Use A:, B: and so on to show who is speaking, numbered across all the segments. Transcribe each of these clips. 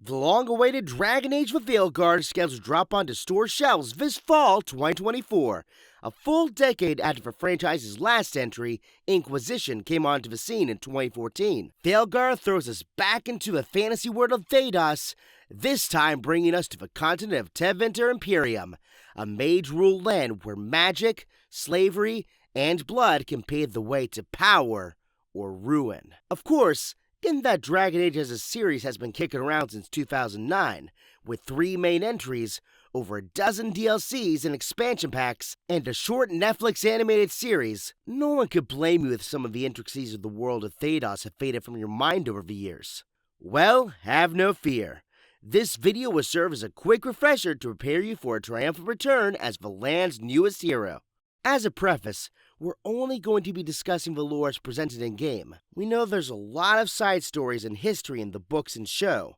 A: The long-awaited Dragon Age with Veilguard is scheduled to drop onto store shelves this fall 2024, a full decade after the franchise's last entry, Inquisition, came onto the scene in 2014. Veilguard throws us back into the fantasy world of Thedas, this time bringing us to the continent of Tevinter Imperium, a mage-ruled land where magic, slavery, and blood can pave the way to power or ruin. Of course, given that Dragon Age as a series has been kicking around since 2009, with 3 main entries, over a dozen DLCs and expansion packs, and a short Netflix animated series, no one could blame you if some of the intricacies of the world of Thedas have faded from your mind over the years. Well, have no fear. This video will serve as a quick refresher to prepare you for a triumphant return as the land's newest hero. As a preface, we're only going to be discussing the lore as presented in-game. We know there's a lot of side stories and history in the books and show,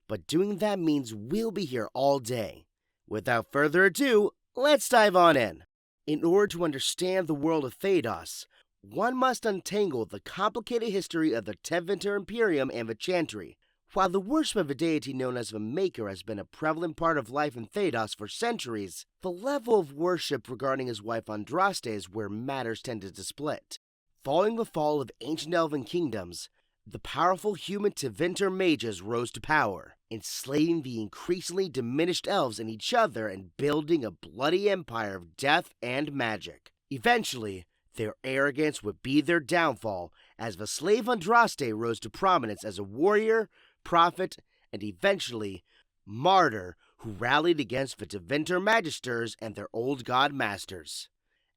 A: but doing that means we'll be here all day. Without further ado, let's dive on in. In order to understand the world of Thedas, one must untangle the complicated history of the Tevinter Imperium and the Chantry. While the worship of a deity known as the Maker has been a prevalent part of life in Thedas for centuries, the level of worship regarding his wife Andraste is where matters tended to split. Following the fall of ancient elven kingdoms, the powerful human Tevinter mages rose to power, enslaving the increasingly diminished elves in each other and building a bloody empire of death and magic. Eventually, their arrogance would be their downfall as the slave Andraste rose to prominence as a warrior, prophet, and eventually martyr who rallied against the Tevinter magisters and their old god masters.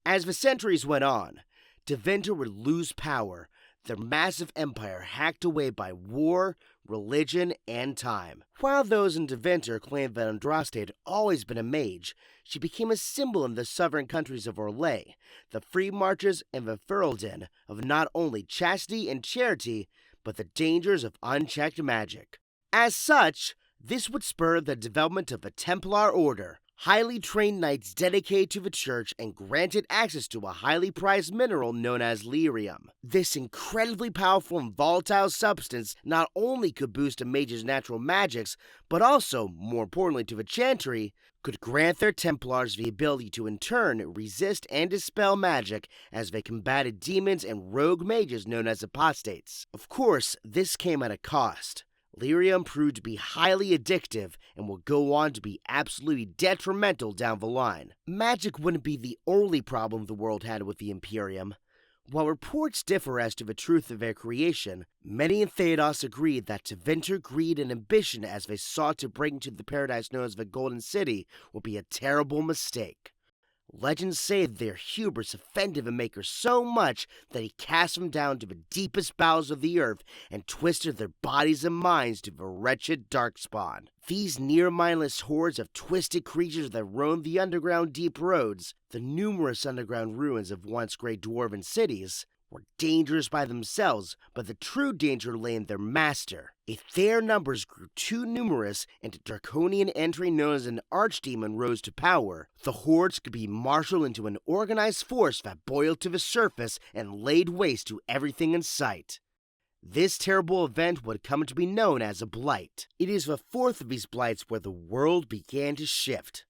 A: As the centuries went on, Tevinter would lose power, their massive empire hacked away by war, religion, and time. While those in Tevinter claimed that Andraste had always been a mage, she became a symbol in the southern countries of Orlais, the Free Marches, and the Ferelden of not only chastity and charity, but the dangers of unchecked magic. As such, this would spur the development of the Templar Order, highly trained knights dedicated to the church and granted access to a highly prized mineral known as lyrium. This incredibly powerful and volatile substance not only could boost a mage's natural magics, but also, more importantly to the Chantry, could grant their Templars the ability to in turn resist and dispel magic as they combated demons and rogue mages known as apostates. Of course, this came at a cost. Lyrium proved to be highly addictive and will go on to be absolutely detrimental down the line. Magic wouldn't be the only problem the world had with the Imperium. While reports differ as to the truth of their creation, many in Thedas agreed that Tevinter greed and ambition as they sought to break into the paradise known as the Golden City would be a terrible mistake. Legends say their hubris offended the Maker so much that he cast them down to the deepest bowels of the earth and twisted their bodies and minds to the wretched Darkspawn. These near-mindless hordes of twisted creatures that roamed the underground deep roads, the numerous underground ruins of once great dwarven cities, were dangerous by themselves, but the true danger lay in their master. If their numbers grew too numerous and a draconian entry known as an archdemon rose to power, the hordes could be marshaled into an organized force that boiled to the surface and laid waste to everything in sight. This terrible event would come to be known as a blight. It is the fourth of these blights where the world began to shift.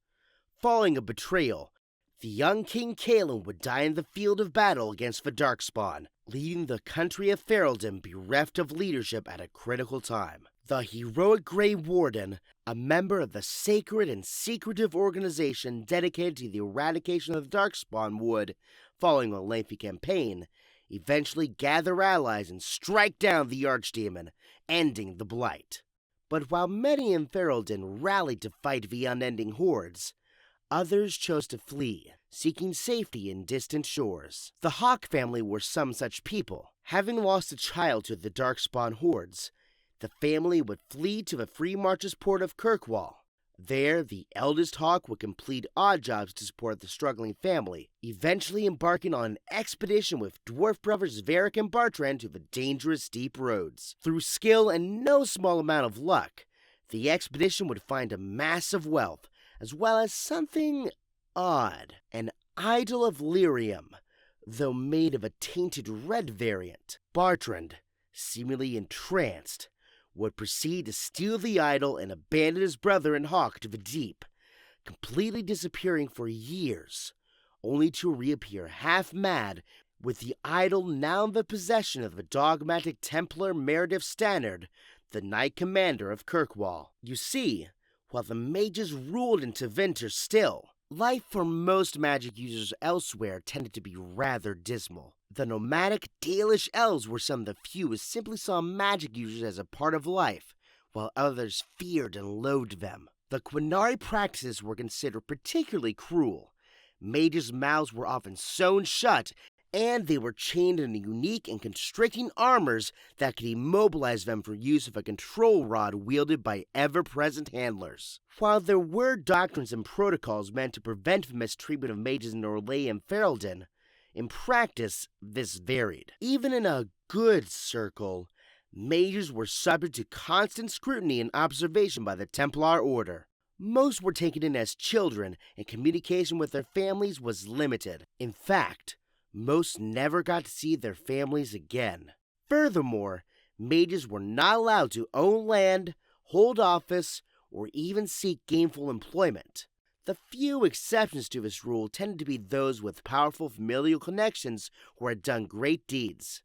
A: Following a betrayal, the young King Cailan would die in the field of battle against the Darkspawn, leaving the country of Ferelden bereft of leadership at a critical time. The heroic Grey Warden, a member of the sacred and secretive organization dedicated to the eradication of the Darkspawn, would, following a lengthy campaign, eventually gather allies and strike down the Archdemon, ending the blight. But while many in Ferelden rallied to fight the unending hordes, others chose to flee, seeking safety in distant shores. The Hawk family were some such people. Having lost a child to the Darkspawn hordes, the family would flee to the Free Marches port of Kirkwall. There, the eldest Hawk would complete odd jobs to support the struggling family, eventually embarking on an expedition with dwarf brothers Varric and Bartrand to the dangerous deep roads. Through skill and no small amount of luck, the expedition would find a mass of wealth, as well as something odd, an idol of lyrium, though made of a tainted red variant. Bartrand, seemingly entranced, would proceed to steal the idol and abandon his brother and Hawk to the deep, completely disappearing for years, only to reappear half-mad with the idol now in the possession of the dogmatic Templar Meredith Stannard, the Knight Commander of Kirkwall. You see, while the mages ruled in Tevinter still, life for most magic users elsewhere tended to be rather dismal. The nomadic Dalish elves were some of the few who simply saw magic users as a part of life, while others feared and loathed them. The Quinari practices were considered particularly cruel. Mages' mouths were often sewn shut, and they were chained in unique and constricting armors that could immobilize them for use of a control rod wielded by ever-present handlers. While there were doctrines and protocols meant to prevent the mistreatment of mages in Orlais and Ferelden, in practice, this varied. Even in a good circle, mages were subject to constant scrutiny and observation by the Templar Order. Most were taken in as children, and communication with their families was limited. In fact, most never got to see their families again. Furthermore, mages were not allowed to own land, hold office, or even seek gainful employment. The few exceptions to this rule tended to be those with powerful familial connections who had done great deeds,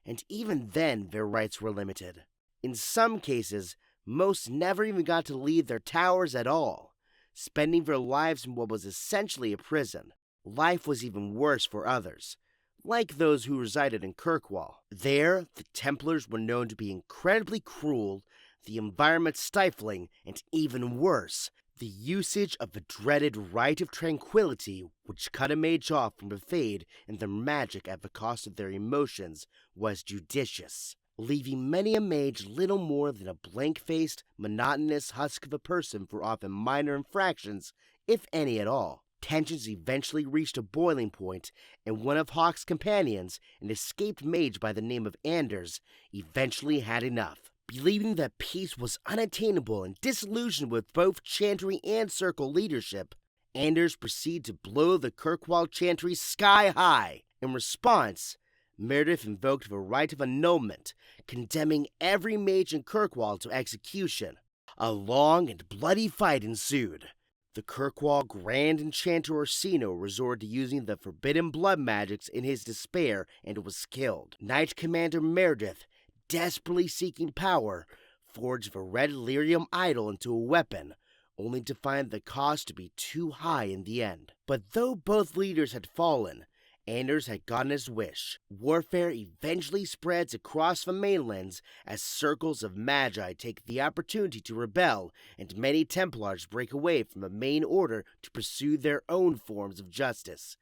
A: and even then their rights were limited. In some cases, most never even got to leave their towers at all, spending their lives in what was essentially a prison. Life was even worse for others, like those who resided in Kirkwall. There, the Templars were known to be incredibly cruel, the environment stifling, and even worse, the usage of the dreaded Rite of Tranquility, which cut a mage off from the Fade and their magic at the cost of their emotions, was judicious, leaving many a mage little more than a blank-faced, monotonous husk of a person for often minor infractions, if any at all. Tensions eventually reached a boiling point, and one of Hawk's companions, an escaped mage by the name of Anders, eventually had enough. Believing that peace was unattainable and disillusioned with both Chantry and Circle leadership, Anders proceeded to blow the Kirkwall Chantry sky high. In response, Meredith invoked the right of annulment, condemning every mage in Kirkwall to execution. A long and bloody fight ensued. The Kirkwall Grand Enchanter Orsino resorted to using the forbidden blood magics in his despair and was killed. Knight Commander Meredith, desperately seeking power, forged the red lyrium idol into a weapon, only to find the cost to be too high in the end. But though both leaders had fallen, Anders had gotten his wish. Warfare eventually spreads across the mainlands as circles of magi take the opportunity to rebel, and many Templars break away from the main order to pursue their own forms of justice,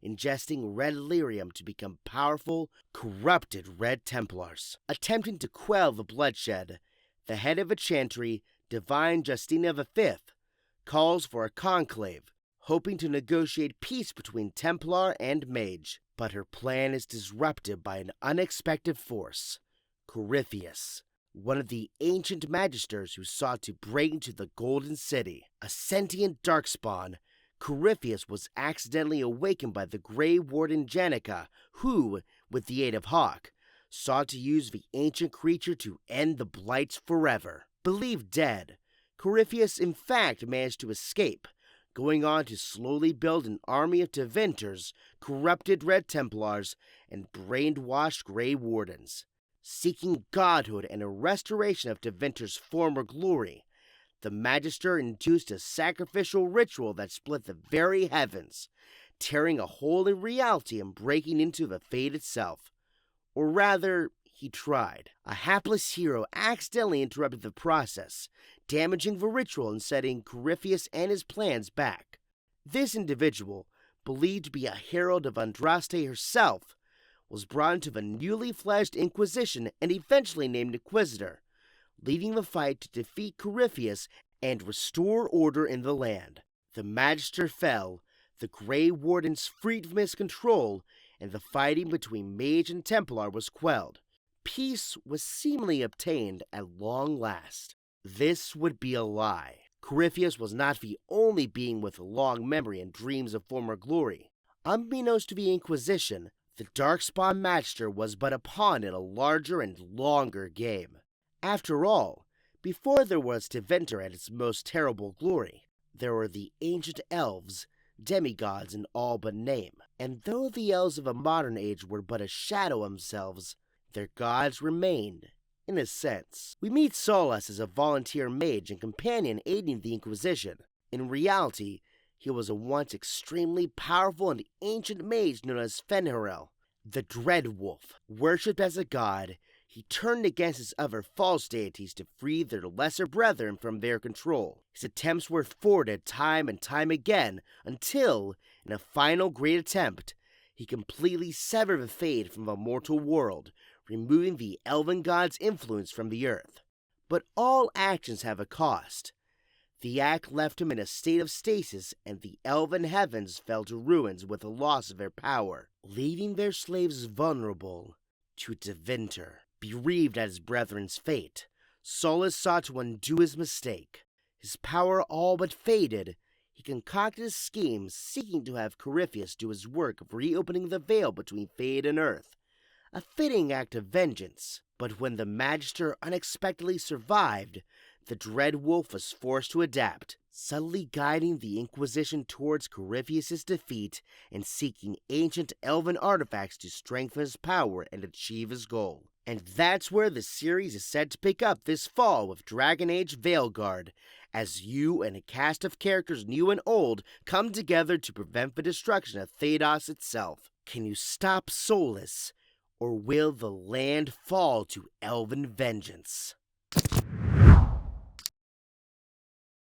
A: ingesting red lyrium to become powerful, corrupted Red Templars. Attempting to quell the bloodshed, the head of a chantry, Divine Justina V, calls for a conclave, hoping to negotiate peace between Templar and Mage. But her plan is disrupted by an unexpected force, Corypheus, one of the ancient magisters who sought to break into the Golden City. A sentient darkspawn, Corypheus was accidentally awakened by the Grey Warden Janica, who, with the aid of Hawk, sought to use the ancient creature to end the Blights forever. Believed dead, Corypheus in fact managed to escape, going on to slowly build an army of Tevinters, corrupted Red Templars, and brainwashed Grey Wardens. Seeking godhood and a restoration of Tevinter's former glory, the Magister induced a sacrificial ritual that split the very heavens, tearing a hole in reality and breaking into the Fate itself. Or rather, he tried. A hapless hero accidentally interrupted the process, damaging the ritual and setting Corypheus and his plans back. This individual, believed to be a herald of Andraste herself, was brought into the newly fledged Inquisition and eventually named Inquisitor, leading the fight to defeat Corypheus and restore order in the land. The Magister fell, the Grey Wardens freed from his control, and the fighting between Mage and Templar was quelled. Peace was seemingly obtained at long last. This would be a lie. Corypheus was not the only being with a long memory and dreams of former glory. Unbeknownst to the Inquisition, the Darkspawn Magister was but a pawn in a larger and longer game. After all, before there was Tevinter at its most terrible glory, there were the ancient elves, demigods in all but name. And though the elves of a modern age were but a shadow of themselves, their gods remained, in a sense. We meet Solas as a volunteer mage and companion aiding the Inquisition. In reality, he was a once extremely powerful and ancient mage known as Fen'Harel, the Dread Wolf. Worshipped as a god, he turned against his other false deities to free their lesser brethren from their control. His attempts were thwarted time and time again until, in a final great attempt, he completely severed the Fade from the mortal world, removing the elven god's influence from the earth. But all actions have a cost. The act left him in a state of stasis, and the elven heavens fell to ruins with the loss of their power, leaving their slaves vulnerable to Tevinter. Bereaved at his brethren's fate, Solas sought to undo his mistake. His power all but faded. He concocted a scheme seeking to have Corypheus do his work of reopening the veil between Fade and Earth, a fitting act of vengeance. But when the Magister unexpectedly survived, the Dread Wolf was forced to adapt, subtly guiding the Inquisition towards Corypheus' defeat and seeking ancient elven artifacts to strengthen his power and achieve his goal. And that's where the series is set to pick up this fall with Dragon Age Veilguard, as you and a cast of characters new and old come together to prevent the destruction of Thedas itself. Can you stop Solas, or will the land fall to elven vengeance?